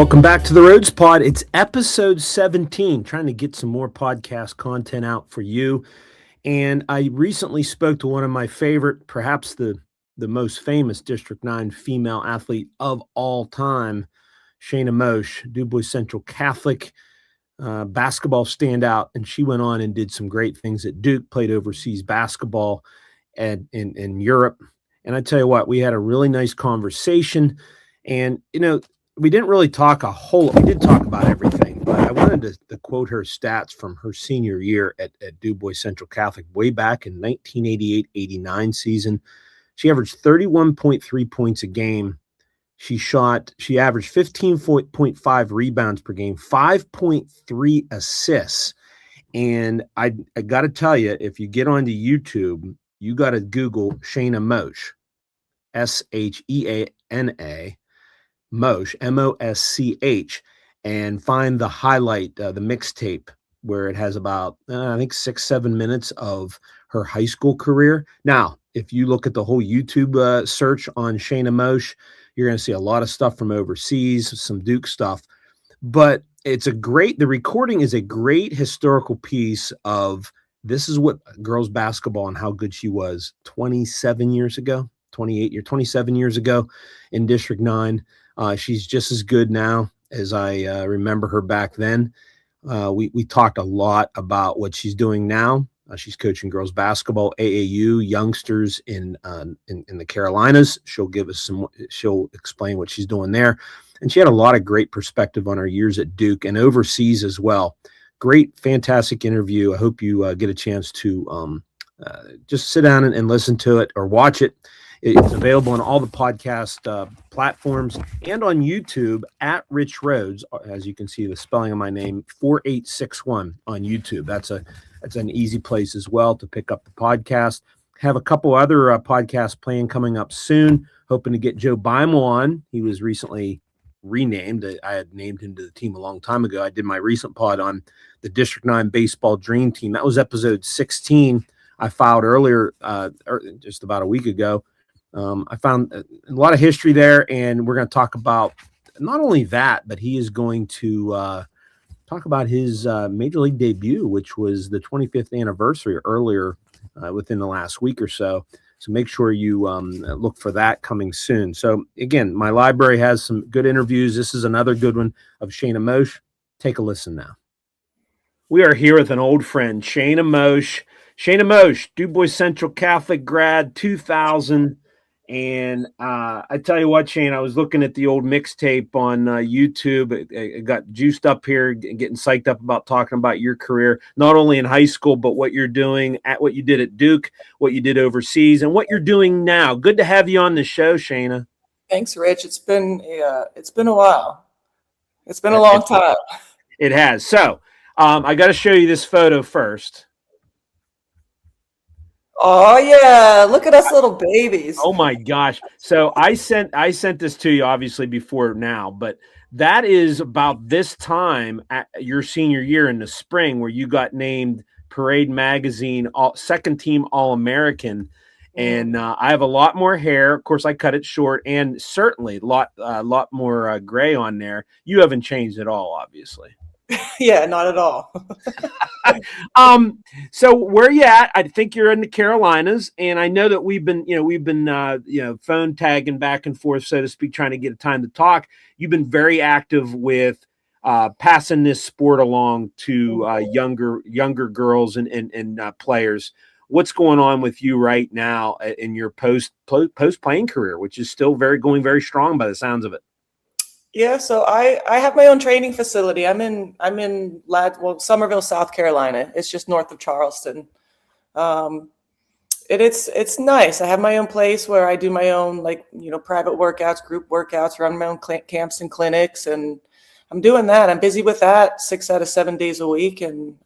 Welcome back to the Rhodes Pod. It's episode 17, trying to get some more podcast content out for you. And I recently spoke to one of my favorite, perhaps the most famous District 9 female athlete of all time, Sheana Mosch, DuBois Central Catholic, basketball standout. And she went on and did some great things at Duke, played overseas basketball in Europe. And I tell you what, we had a really nice conversation. And, we didn't really talk we did talk about everything, but I wanted to quote her stats from her senior year at DuBois Central Catholic way back in 1988-89 season. She averaged 31.3 points a game. She averaged 15.5 rebounds per game, 5.3 assists. And I got to tell you, if you get onto YouTube, you got to Google Sheana Mosch, Sheana Mosch, Mosch, and find the highlight, the mixtape, where it has about, I think 6-7 minutes of her high school career. Now, if you look at the whole YouTube search on Sheana Mosch, you're going to see a lot of stuff from overseas, some Duke stuff. But the recording is a great historical piece of this is what girls basketball and how good she was 27 years ago in District 9. She's just as good now as I remember her back then. We talked a lot about what she's doing now. She's coaching girls basketball, AAU youngsters in the Carolinas. She'll explain what she's doing there. And she had a lot of great perspective on her years at Duke and overseas as well. Great, fantastic interview. I hope you get a chance to just sit down and listen to it or watch it. It's available on all the podcast platforms and on YouTube at Rich Rhodes. As you can see, the spelling of my name, 4861 on YouTube. That's an easy place as well to pick up the podcast. Have a couple other podcasts planned coming up soon. Hoping to get Joe Beimel on. He was recently renamed. I had named him to the team a long time ago. I did my recent pod on the District 9 baseball dream team. That was episode 16. I filed earlier, just about a week ago. I found a lot of history there, and we're going to talk about not only that, but he is going to talk about his major league debut, which was the 25th anniversary earlier within the last week or so. So make sure you look for that coming soon. So again, my library has some good interviews. This is another good one of Sheana Mosch. Take a listen now. We are here with an old friend, Sheana Mosch. Sheana Mosch, DuBois Central Catholic grad, 2000. And I tell you what, Shane, I was looking at the old mixtape on YouTube. It got juiced up here, getting psyched up about talking about your career, not only in high school, but what you're doing at what you did at Duke, what you did overseas, and what you're doing now. Good to have you on the show, Sheana. Thanks, Rich. It's been a while. It's been a long time. It has. So I got to show you this photo first. Oh yeah, look at us little babies. Oh my gosh. So I sent this to you obviously before now, but that is about this time at your senior year in the spring where you got named Parade Magazine second team All-American. And I have a lot more hair. Of course, I cut it short, and certainly a lot more gray on there. You haven't changed at all, obviously. Yeah, not at all. So where you at? I think you're in the Carolinas, and I know that we've been phone tagging back and forth, so to speak, trying to get a time to talk. You've been very active with passing this sport along to younger girls and players. What's going on with you right now in your post playing career, which is still going very strong by the sounds of it? Yeah, so I have my own training facility. I'm in Summerville, South Carolina. It's just north of Charleston. It's nice. I have my own place where I do my own private workouts, group workouts, run my own camps and clinics, and I'm doing that. I'm busy with that 6 out of 7 days a week, and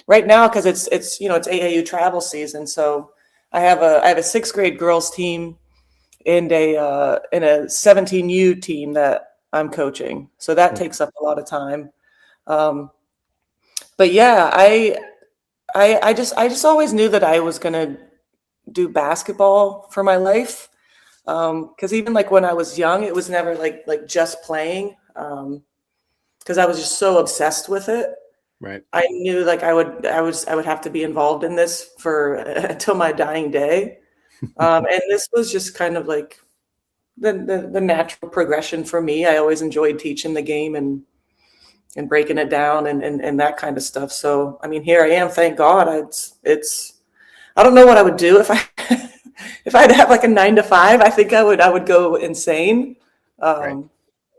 right now because it's AAU travel season, so I have a 6th grade girls team and a 17U team that I'm coaching. So that takes up a lot of time. But yeah, I just always knew that I was going to do basketball for my life. Cause even like when I was young, it was never like just playing. because I was just so obsessed with it. Right. I knew like I would have to be involved in this for until my dying day. And this was just kind of like the natural progression for me. I always enjoyed teaching the game and breaking it down and that kind of stuff. So, I mean, here I am, thank God. I don't know what I would do if I if I had to have like a 9 to 5. I think I would go insane. Right.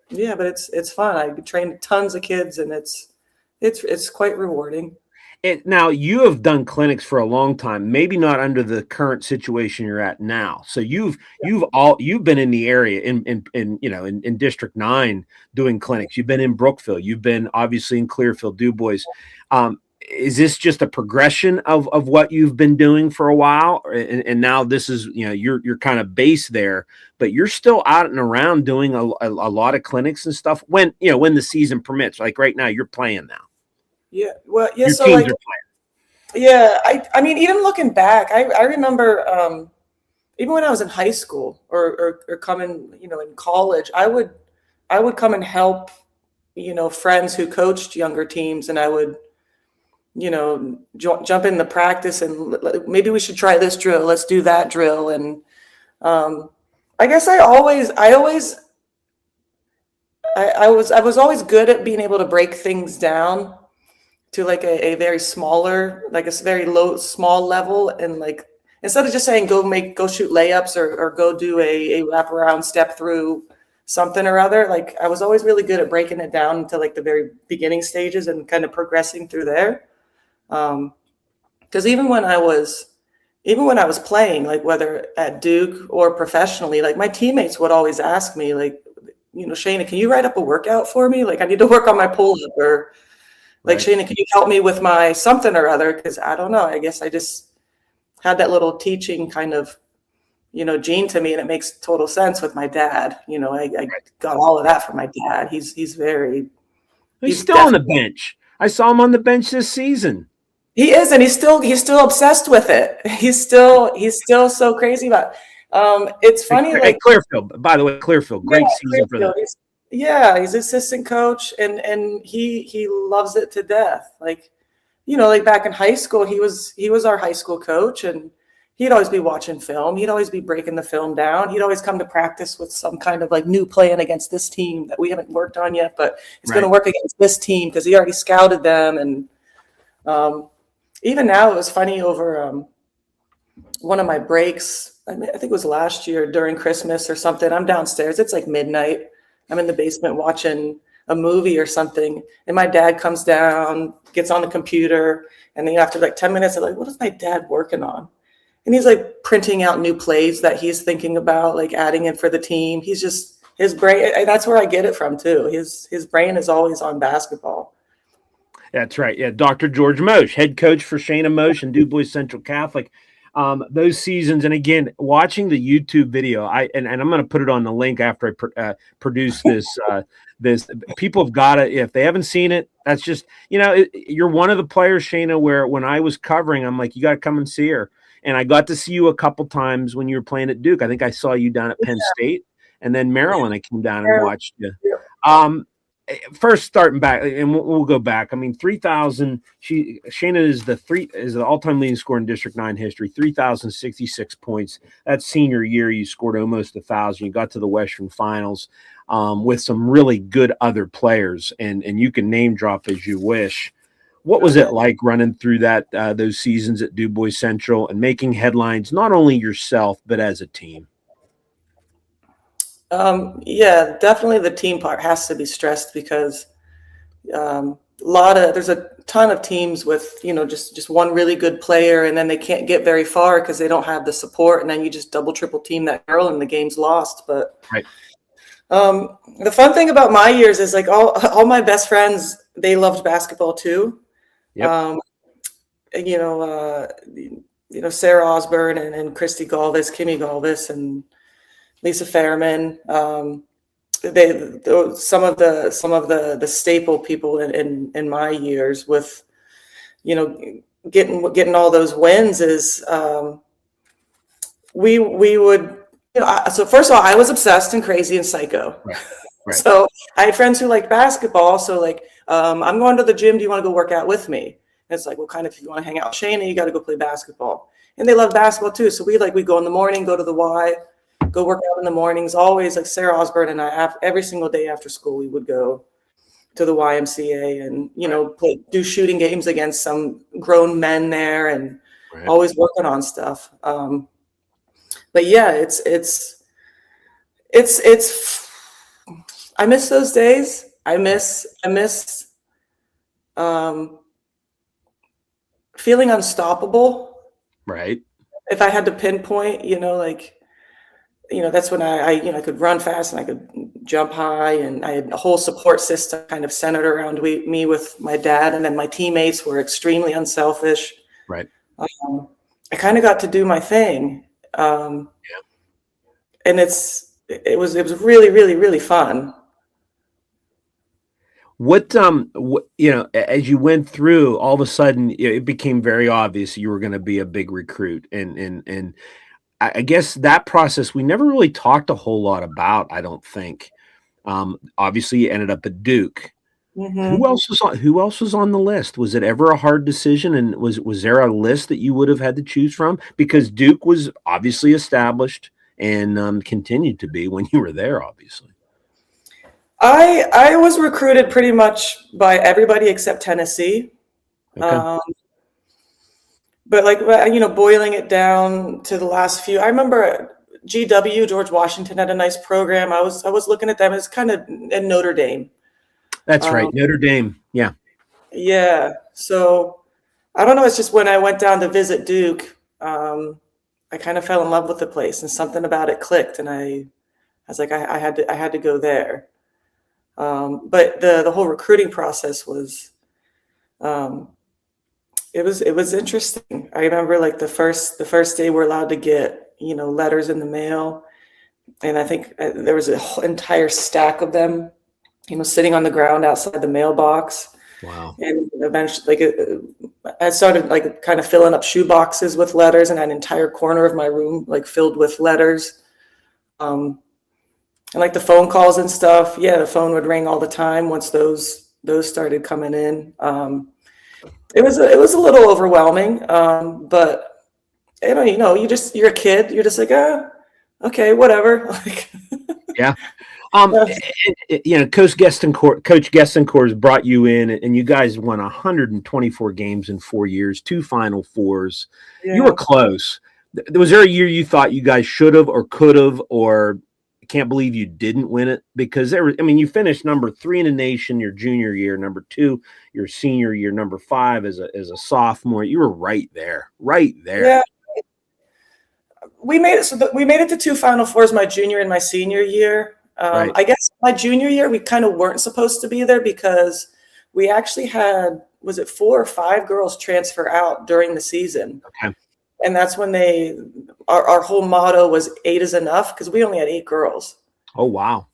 Yeah, but it's fun. I train tons of kids, and it's quite rewarding. Now you have done clinics for a long time, maybe not under the current situation you're at now. So you've been in the area in District 9 doing clinics. You've been in Brookville. You've been obviously in Clearfield, DuBois. Is this just a progression of what you've been doing for a while, and now this is you're kind of based there, but you're still out and around doing a lot of clinics and stuff when the season permits. Like right now, you're playing now. Yeah, well, yeah. Your So teams like, are yeah, I mean, even looking back, I remember even when I was in high school or coming, in college, I would come and help, friends who coached younger teams, and I would, jump in the practice and maybe we should try this drill, let's do that drill, and I guess I was always good at being able to break things down to like a very smaller, like a very small level. And like, instead of just saying, go shoot layups or go do a wraparound step through something or other. Like I was always really good at breaking it down to like the very beginning stages and kind of progressing through there. Cause even when I was playing, like whether at Duke or professionally, like my teammates would always ask me like, Sheana, can you write up a workout for me? Like I need to work on my pull up, or like, right. Sheana, can you help me with my something or other? Because I don't know. I guess I just had that little teaching kind of, gene to me, and it makes total sense with my dad. I got all of that from my dad. He's Still on the bench. I saw him on the bench this season. He is, and he's still obsessed with it. He's still so crazy about it. It's funny. Hey, like Clearfield, by the way, Clearfield, great season for them. He's assistant coach, and he loves it to death. Like, like back in high school, he was our high school coach, and he'd always be watching film. He'd always be breaking the film down. He'd always come to practice with some kind of like new plan against this team that we haven't worked on yet, but it's going to work against this team because he already scouted them. And even now, it was funny over one of my breaks. I think it was last year during Christmas or something. I'm downstairs. It's like midnight. I'm in the basement watching a movie or something, and my dad comes down, gets on the computer, and then after like 10 minutes, I'm like, what is my dad working on? And he's like printing out new plays that he's thinking about, like adding in for the team. He's just, his brain, that's where I get it from too. His brain is always on basketball. That's right. Yeah, Dr. George Mosch, head coach for Sheana Mosch and DuBois Central Catholic. Those seasons, and again, watching the YouTube video, and I'm going to put it on the link after I produce this. This people have got to, if they haven't seen it, that's just you're one of the players, Sheana, where when I was covering, I'm like, you got to come and see her. And I got to see you a couple times when you were playing at Duke. I think I saw you down at Penn State, and then Maryland. I came down and watched you. First, starting back, and we'll go back. I mean, 3,000. Sheana is the all-time leading scorer in District 9 history. 3,066 points. That senior year, you scored almost 1,000. You got to the Western Finals with some really good other players, and you can name drop as you wish. What was it like running through those seasons at DuBois Central and making headlines, not only yourself, but as a team? Yeah, definitely the team part has to be stressed because there's a ton of teams with, just one really good player, and then they can't get very far because they don't have the support, and then you just double, triple team that girl and the game's lost. But right. The fun thing about my years is like all my best friends, they loved basketball too. Yep. Sarah Osborne and Christy Galvis, Kimmy Galvis, and Lisa Fairman. Some of the staple people in my years with, getting all those wins is we would. So first of all, I was obsessed and crazy and psycho. Right. Right. So I had friends who liked basketball. So like, I'm going to the gym. Do you want to go work out with me? And it's like, well, kind of, if you want to hang out with Sheana, you got to go play basketball. And they love basketball too. So we go in the morning, go to the Y, go work out in the mornings. Always like Sarah Osborne and I, every single day after school, we would go to the YMCA and, do shooting games against some grown men there and always working on stuff. But yeah, it's I miss those days. I miss feeling unstoppable. Right. If I had to pinpoint, that's when I could run fast and I could jump high, and I had a whole support system kind of centered around me with my dad, and then my teammates were extremely unselfish. Right. I kind of got to do my thing, and it was really, really, really fun. What as you went through, all of a sudden it became very obvious you were going to be a big recruit, and I guess that process we never really talked a whole lot about. I don't think. Obviously, you ended up at Duke. Mm-hmm. Who else was on the list? Was it ever a hard decision? And was there a list that you would have had to choose from? Because Duke was obviously established and continued to be when you were there, obviously. I was recruited pretty much by everybody except Tennessee. Okay. But like, boiling it down to the last few, I remember GW, George Washington, had a nice program. I was looking at them as kind of in Notre Dame. That's right. Notre Dame. Yeah. Yeah. So I don't know. It's just when I went down to visit Duke, I kind of fell in love with the place, and something about it clicked. And I was like, I had to go there. But the whole recruiting process was, it was interesting. I remember like the first day we're allowed to get, letters in the mail. And I think there was a whole entire stack of them, sitting on the ground outside the mailbox. Wow. And eventually, I started like kind of filling up shoe boxes with letters, and an entire corner of my room like filled with letters. And like the phone calls and stuff, yeah, the phone would ring all the time once those started coming in. It was a little overwhelming, but you're a kid, you're just like, okay, whatever. Like, yeah. Coach Gestencourt has brought you in, and you guys won 124 games in 4 years, 2 Final Fours. Yeah. You were close. Was there a year you thought you guys should have or could have, or can't believe you didn't win it? Because you finished number 3 in the nation your junior year, number 2 your senior year, number 5 as a sophomore. You were right there. Yeah. We made it. We made it to 2 Final Fours my junior and my senior year. Right. I guess my junior year, we kind of weren't supposed to be there because we actually had, was it 4 or 5 girls transfer out during the season? Okay. And that's when our whole motto was 8 is enough, because we only had 8 girls. Oh, wow.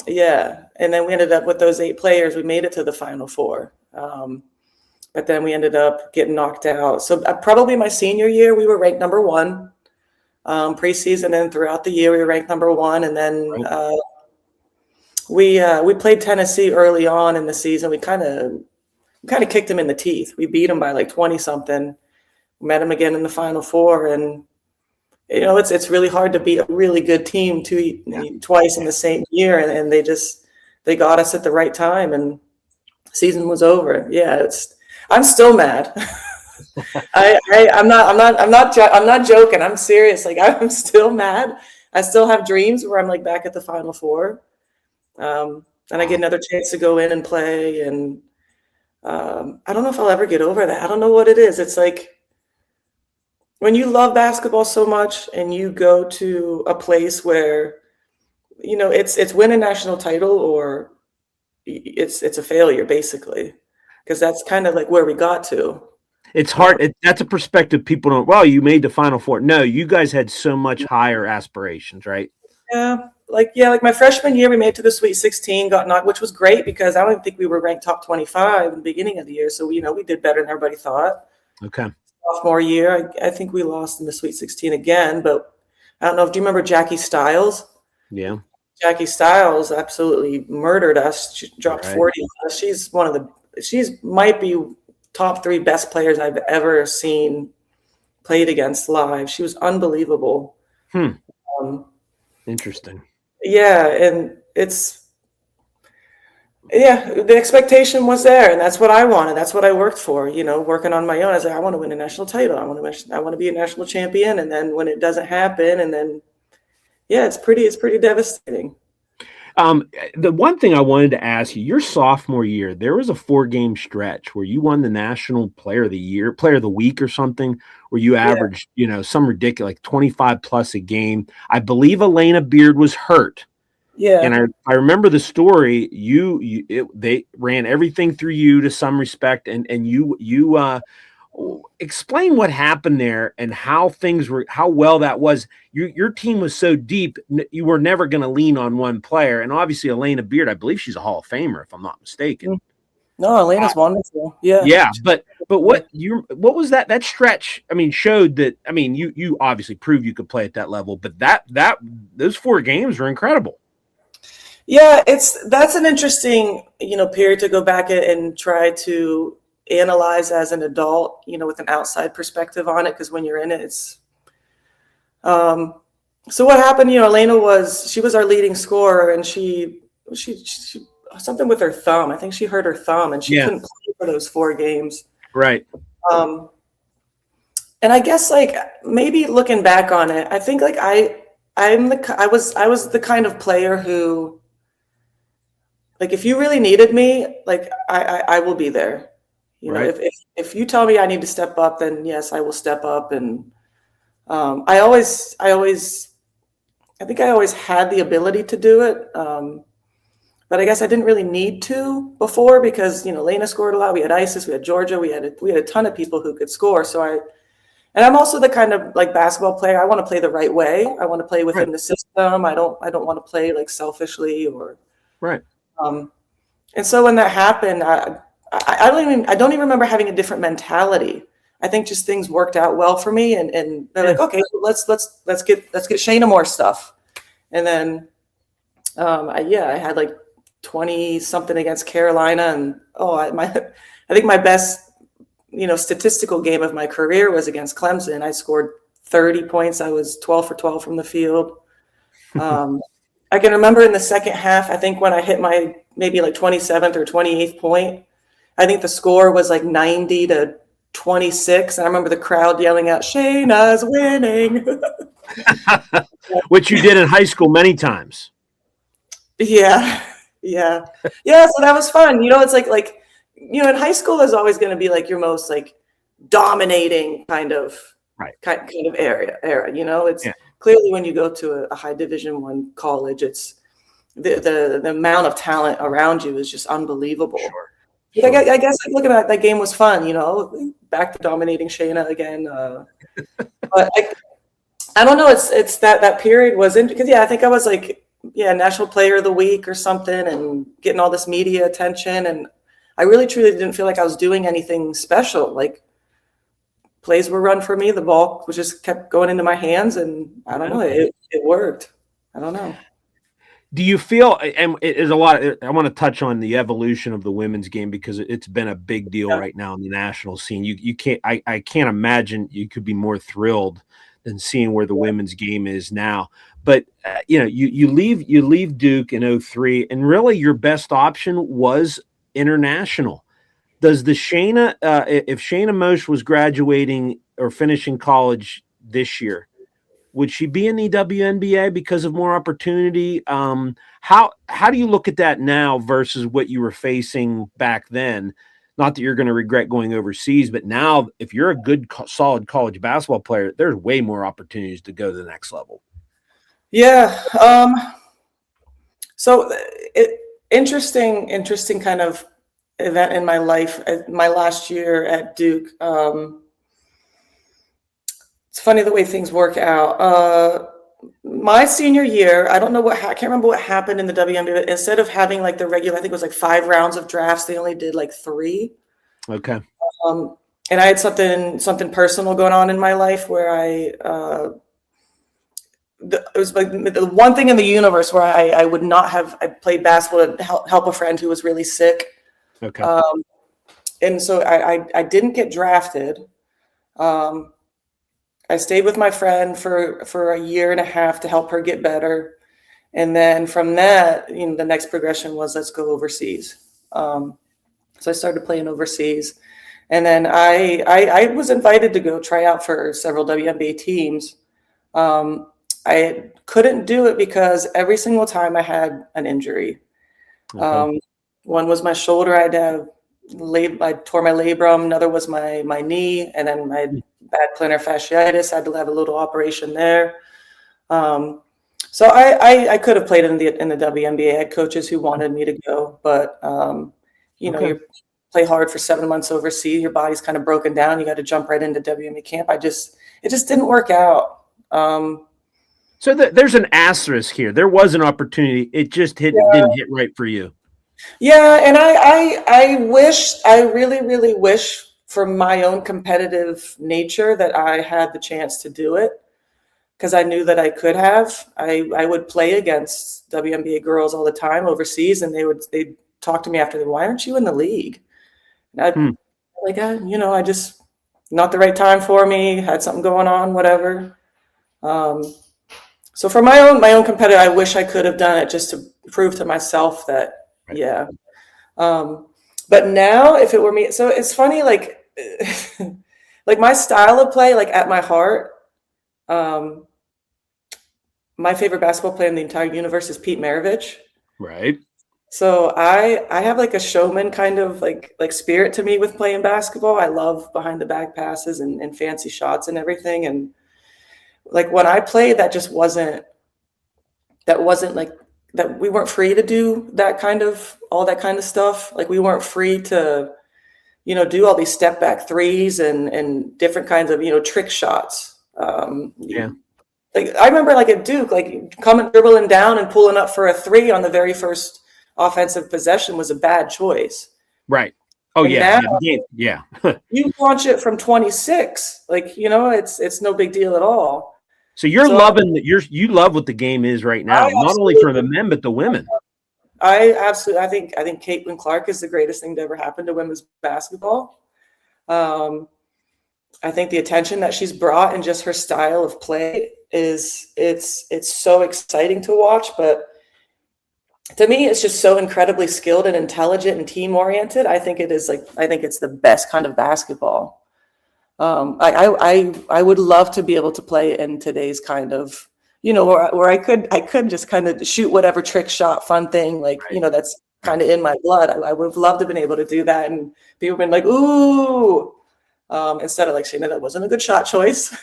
Yeah. And then we ended up with those 8 players. We made it to the Final Four. But then we ended up getting knocked out. So probably my senior year, we were ranked number 1 preseason, and throughout the year we were ranked number 1. And then we played Tennessee early on in the season. We kind of kicked them in the teeth. We beat them by like 20 something. Met them again in the Final Four, and it's really hard to beat a really good team twice in the same year, and they got us at the right time, and season was over. Yeah, I'm still mad. I'm not joking. I'm serious. Like, I'm still mad. I still have dreams where I'm like back at the Final Four, and I get another chance to go in and play, and I don't know if I'll ever get over that. I don't know what it is. It's like, when you love basketball so much and you go to a place where, it's win a national title or it's a failure, basically, because that's kind of like where we got to. It's hard. That's a perspective people don't. Well, you made the Final Four. No, you guys had so much higher aspirations, right? Yeah, like my freshman year, we made it to the Sweet 16, got knocked, which was great because I don't think we were ranked top 25 in the beginning of the year. So we did better than everybody thought. Okay. Sophomore year, I think we lost in the Sweet 16 again, but I don't know. Do you remember Jackie Stiles? Yeah. Jackie Stiles absolutely murdered us. She dropped Right. 40 on us. She's might be top 3 best players I've ever seen played against live. She was unbelievable. Hmm. Um, Interesting. yeah, and the expectation was there, and that's what I wanted. That's what I worked for. Working on my own, I was like, I want to win a national title. I want to be a national champion. And then when it doesn't happen, and then yeah, it's pretty devastating. The one thing I wanted to ask you, your sophomore year, there was a 4-game stretch where you won the National Player of the Year, Player of the Week or something, where you Yeah, averaged, some ridiculous, like 25 plus a game. I believe Elena Beard was hurt. And yeah. I remember the story. They ran everything through you to some respect, and you explain what happened there and how well that was. Your team was so deep, you were never going to lean on one player. And obviously, Elena Beard, I believe she's a Hall of Famer, if I'm not mistaken. No, Elena's wonderful. Yeah. Yeah, but what was that stretch? I mean, showed that. I mean, you obviously proved you could play at that level, but that those 4 games were incredible. Yeah, that's an interesting, period to go back and try to analyze as an adult, with an outside perspective on it. Because when you're in it, it's so what happened. Elena she was our leading scorer, and she something with her thumb. I think she hurt her thumb, and she Yeah, couldn't play for those 4 games. right. Um, and I guess like maybe looking back on it, I think like I was the kind of player who, like, if you really needed me, like I will be there. Right. If you tell me I need to step up, then yes, I will step up. And I think I always had the ability to do it. But I guess I didn't really need to before because, Lena scored a lot. We had Isis, we had Georgia, we had a ton of people who could score. And I'm also the kind of like basketball player. I want to play the right way. I want to play within Right. the system. I don't want to play like selfishly or. Right. Um, and so when that happened, I don't even remember having a different mentality. I think just things worked out well for me, and they're like, okay, let's get Sheana Mosch stuff, and then I had like 20 something against Carolina, and I think my best statistical game of my career was against Clemson. I scored 30 points. I was 12 for 12 from the field. I can remember in the second half, I think when I hit my maybe like 27th or 28th point, I think the score was like 90-26. And I remember the crowd yelling out, Shayna's winning. Which you did in high school many times. Yeah. Yeah. Yeah. So that was fun. It's like, in high school is always going to be like your most like dominating kind of era. It's clearly when you go to a high Division I college, it's the amount of talent around you is just unbelievable. Sure. I guess like, looking at that game was fun, back to dominating Sheana again. But I don't know. It's that period was in because I think I was like National Player of the Week or something, and getting all this media attention, and I really truly didn't feel like I was doing anything special. Like plays were run for me, the ball was just kept going into my hands, and I don't know, it worked. I don't know. Do you feel, and there's a lot, I want to touch on the evolution of the women's game because it's been a big deal right now in the national scene. You can't, I can't imagine you could be more thrilled than seeing where the women's game is now. But you leave Duke in 2003, and really your best option was international. Does the Sheana, if Sheana Mosch was graduating or finishing college this year, would she be in the WNBA because of more opportunity? How do you look at that now versus what you were facing back then? Not that you're going to regret going overseas, but now if you're a good, solid college basketball player, there's way more opportunities to go to the next level. Yeah. So interesting kind of event in my life. My last year at Duke. It's funny the way things work out. My senior year, I don't know I can't remember what happened in the WNBA. Instead of having like the regular, I think it was like 5 rounds of drafts, they only did like 3. Okay. And I had something personal going on in my life where I it was like the one thing in the universe where I would not have. I played basketball to help a friend who was really sick. Okay. And so I didn't get drafted. I stayed with my friend for a year and a half to help her get better. And then from that, the next progression was let's go overseas. So I started playing overseas. And then I was invited to go try out for several WNBA teams. I couldn't do it because every single time I had an injury. Okay. One was my shoulder. I tore my labrum. Another was my knee, and then my bad plantar fasciitis. I had to have a little operation there. So I could have played in the WNBA. I had coaches who wanted me to go, but Okay. you play hard for 7 months overseas. Your body's kind of broken down. You got to jump right into WNBA camp. It just didn't work out. So there's an asterisk here. There was an opportunity. It just didn't hit right for you. Yeah, and I really, really wish for my own competitive nature that I had the chance to do it, because I knew that I could have. I would play against WNBA girls all the time overseas, and they'd talk to me after, why aren't you in the league? And I just, not the right time for me, had something going on, whatever. So for my own competitor, I wish I could have done it just to prove to myself that, yeah. But now if it were me, so it's funny, like, like my style of play, like at my heart, my favorite basketball player in the entire universe is Pete Maravich. Right. So I have like a showman kind of like spirit to me with playing basketball. I love behind the back passes and fancy shots and everything. And like when I played, that wasn't like that. We weren't free to do all that kind of stuff. Like we weren't free to, do all these step back threes and different kinds of, trick shots. Yeah. Like I remember like at Duke, like coming dribbling down and pulling up for a three on the very first offensive possession was a bad choice. Right. Oh, And yeah. now Yeah. you launch it from 26, like, it's no big deal at all. So you're So loving that. You love what the game is right now, not only for the men but the women. I absolutely, I think Caitlin Clark is the greatest thing to ever happen to women's basketball. I think the attention that she's brought and just her style of play it's so exciting to watch. But to me, it's just so incredibly skilled and intelligent and team oriented. I think it's the best kind of basketball. I would love to be able to play in today's kind of, where I could just kind of shoot whatever trick shot, fun thing, like, that's kind of in my blood. I would have loved to have been able to do that. And people have been like, ooh, instead of like, Sheana, that wasn't a good shot choice.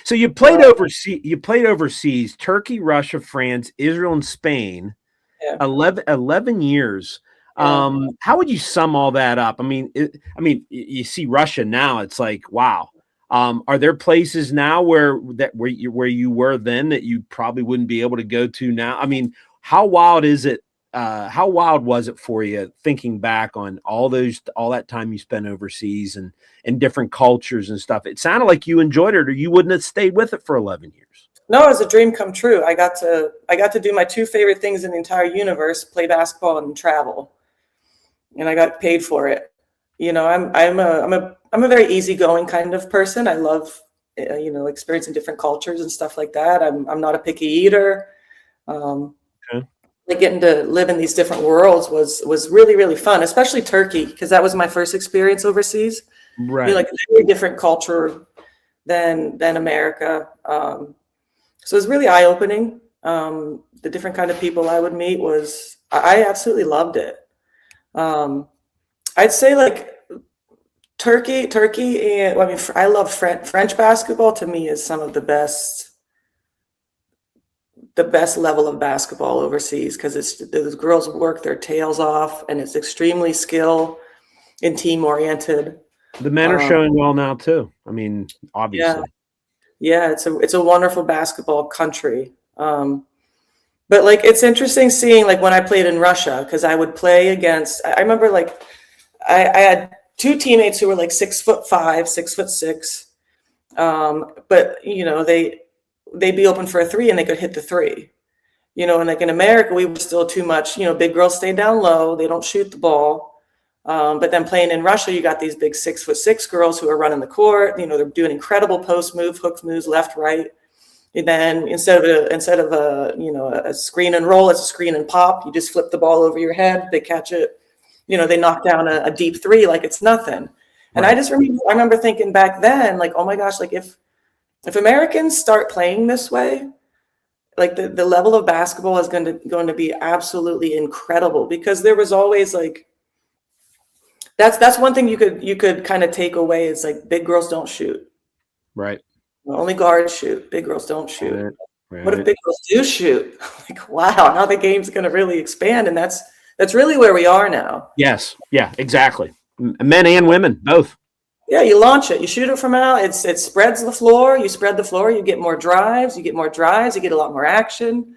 So you played overseas. You played overseas: Turkey, Russia, France, Israel, and Spain. Yeah. 11 years. Yeah. How would you sum all that up? I mean, you see Russia now. It's like, wow. Are there places now where you were then that you probably wouldn't be able to go to now? I mean, how wild is it? How wild was it for you thinking back on all that time you spent overseas and different cultures and stuff? It sounded like you enjoyed it, or you wouldn't have stayed with it for 11 years. No, it was a dream come true. I got to do my two favorite things in the entire universe: play basketball and travel. And I got paid for it. I'm a very easygoing kind of person. I love, experiencing different cultures and stuff like that. I'm not a picky eater. Okay. Like getting to live in these different worlds was really, really fun, especially Turkey, because that was my first experience overseas. Right. Like a very different culture than America. So it was really eye-opening. The different kind of people I would meet I absolutely loved it. I'd say like Turkey, and I love French basketball. To me, is some of the best level of basketball overseas, because those girls work their tails off, and it's extremely skill and team oriented. The men are showing well now too. I mean, obviously. Yeah, it's a wonderful basketball country. But like, it's interesting seeing like when I played in Russia, because I would play against, I remember like I had two teammates who were like 6'5", 6'6". But they'd be open for a three and they could hit the three. And like in America, we were still too much, big girls stay down low. They don't shoot the ball. But then playing in Russia, you got these big 6'6" girls who are running the court. They're doing incredible post move, hook moves, left, right. And then instead of a screen and roll, it's a screen and pop. You just flip the ball over your head. They catch it. They knock down a deep three like it's nothing. And Right. I remember thinking back then, like, oh my gosh, like if Americans start playing this way, like the level of basketball is going to be absolutely incredible, because there was always like, that's one thing you could kind of take away is like big girls don't shoot. Right. Only guards shoot. Big girls don't shoot. Right. What if big girls do shoot? Like, wow, now the game's going to really expand, and that's really where we are now. Yes. Yeah, exactly. Men and women, both. Yeah, you launch it, you shoot it from out. It spreads the floor. You spread the floor, you get more drives. You get a lot more action.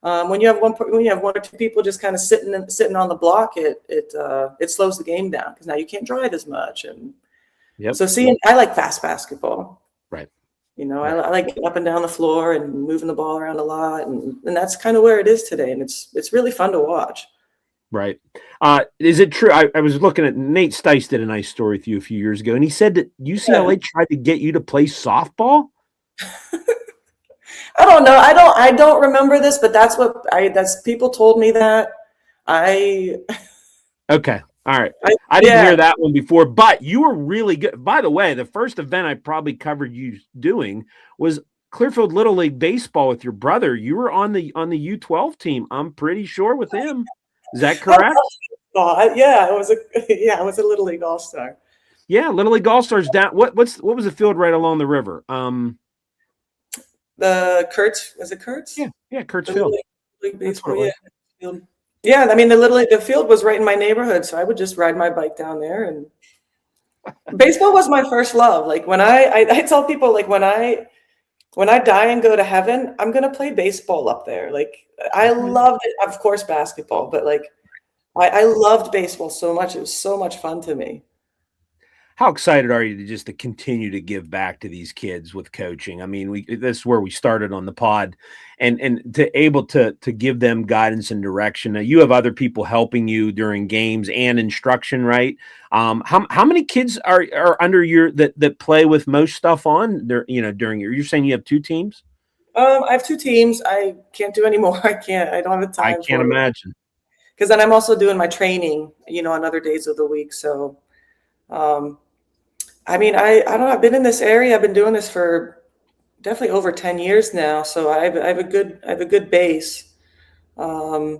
When you have one or two people just kind of sitting on the block, it slows the game down, because now you can't drive as much. And so I like fast basketball. Right. I like getting up and down the floor and moving the ball around a lot, and that's kind of where it is today, and it's really fun to watch. Right. Is it true? I was looking at Nate Stice did a nice story with you a few years ago, and he said that UCLA tried to get you to play softball. I don't know. I don't remember this, but that's people told me that. Okay. All right. I didn't hear that one before, but you were really good. By the way, the first event I probably covered you doing was Clearfield Little League baseball with your brother. You were on the U12 team, I'm pretty sure, with him. Is that correct? I was a Little League All-Star. Yeah, Little League All-Stars down. What was the field right along the river? The Kurtz, was it Kurtz? Yeah, Kurtz Field. League baseball, field. Yeah, I mean the field was right in my neighborhood, so I would just ride my bike down there. And baseball was my first love. Like when I tell people, like when I die and go to heaven, I'm gonna play baseball up there. Like I loved it, of course, basketball, but like I loved baseball so much. It was so much fun to me. How excited are you to continue to give back to these kids with coaching? I mean, this is where we started on the pod, and to able to give them guidance and direction. Now, you have other people helping you during games and instruction, right? How many kids are under your that play with most stuff on there? During you're saying you have two teams? I have two teams. I can't do any more. I don't have the time. I can't imagine. Because then I'm also doing my training, on other days of the week. So. I mean, I don't know. I've been in this area. I've been doing this for definitely over 10 years now. So I have a good base. I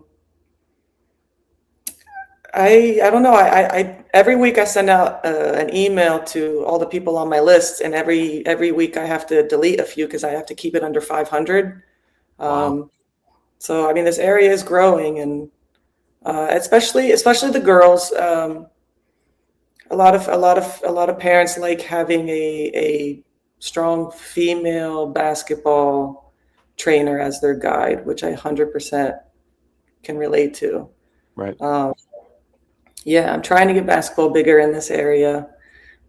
don't know. I every week I send out an email to all the people on my list, and every week I have to delete a few because I have to keep it under 500. Wow. So I mean, this area is growing, and especially the girls. A lot of parents like having a strong female basketball trainer as their guide, which I 100% can relate to. Right. I'm trying to get basketball bigger in this area.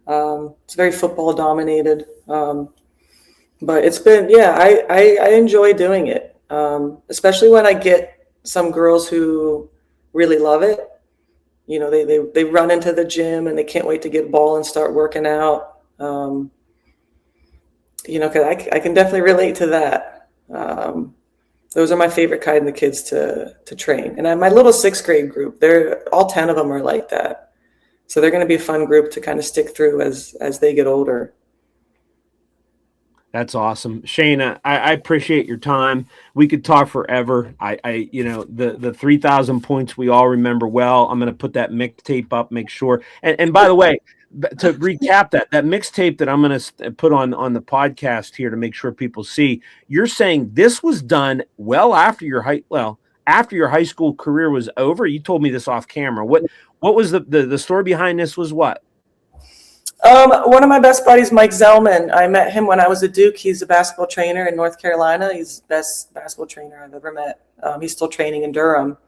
It's very football dominated, but it's been I enjoy doing it, especially when I get some girls who really love it. They run into the gym and they can't wait to get a ball and start working out. Because I can definitely relate to that. Those are my favorite kind of kids to train. And my little 6th grade group, all 10 of them are like that. So they're going to be a fun group to kind of stick through as they get older. That's awesome. Sheana, I appreciate your time. We could talk forever. The 3,000 points we all remember well. I'm going to put that mixtape up, make sure. And by the way, to recap that mixtape that I'm going to put on the podcast here to make sure people see, you're saying this was done well after your high school career was over. You told me this off camera. What was the story behind this was what? One of my best buddies, Mike Zellman, I met him when I was at Duke. He's a basketball trainer in North Carolina. He's the best basketball trainer I've ever met. He's still training in Durham.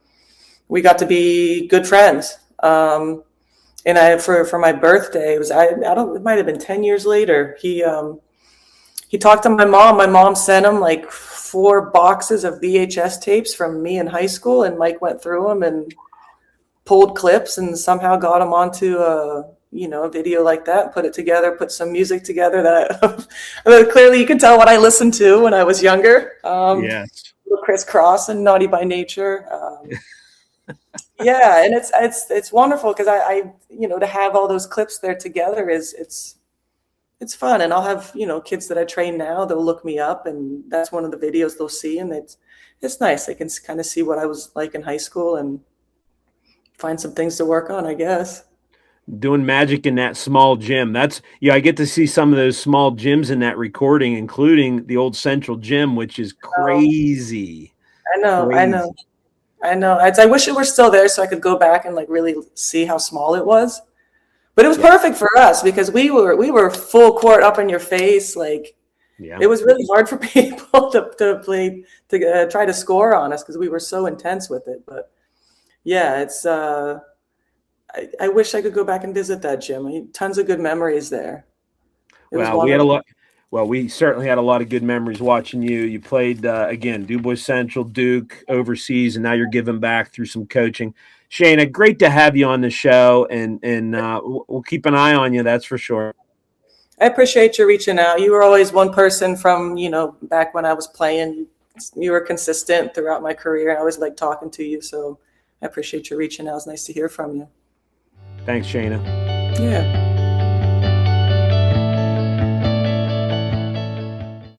We got to be good friends. And for my birthday, it might have been 10 years later. He He talked to my mom. My mom sent him like 4 boxes of VHS tapes from me in high school, and Mike went through them and pulled clips and somehow got them onto a video like that, put it together, put some music together that I mean, clearly you can tell what I listened to when I was younger. Yes. Criss Cross and Naughty by Nature. Yeah, and it's wonderful because I to have all those clips there together it's fun. And I'll have kids that I train now, they'll look me up, and that's one of the videos they'll see, and it's nice. They can kind of see what I was like in high school and find some things to work on, I guess. Doing magic in that small gym. I get to see some of those small gyms in that recording, including the old Central Gym, which is crazy. I know, Crazy. I know. I know. I wish it were still there so I could go back and like really see how small it was. But it was perfect for us because we were full court, up in your face. Like it was really hard for people to play to try to score on us because we were so intense with it. But yeah, it's I wish I could go back and visit that gym. Tons of good memories there. Well, we had a lot. Well, we certainly had a lot of good memories watching you. You played, again, DuBois Central, Duke, overseas, and now you're giving back through some coaching. Sheana, great to have you on the show, and we'll keep an eye on you, that's for sure. I appreciate you reaching out. You were always one person from, back when I was playing. You were consistent throughout my career. I always liked talking to you, so I appreciate you reaching out. It's nice to hear from you. Thanks, Sheana. Yeah.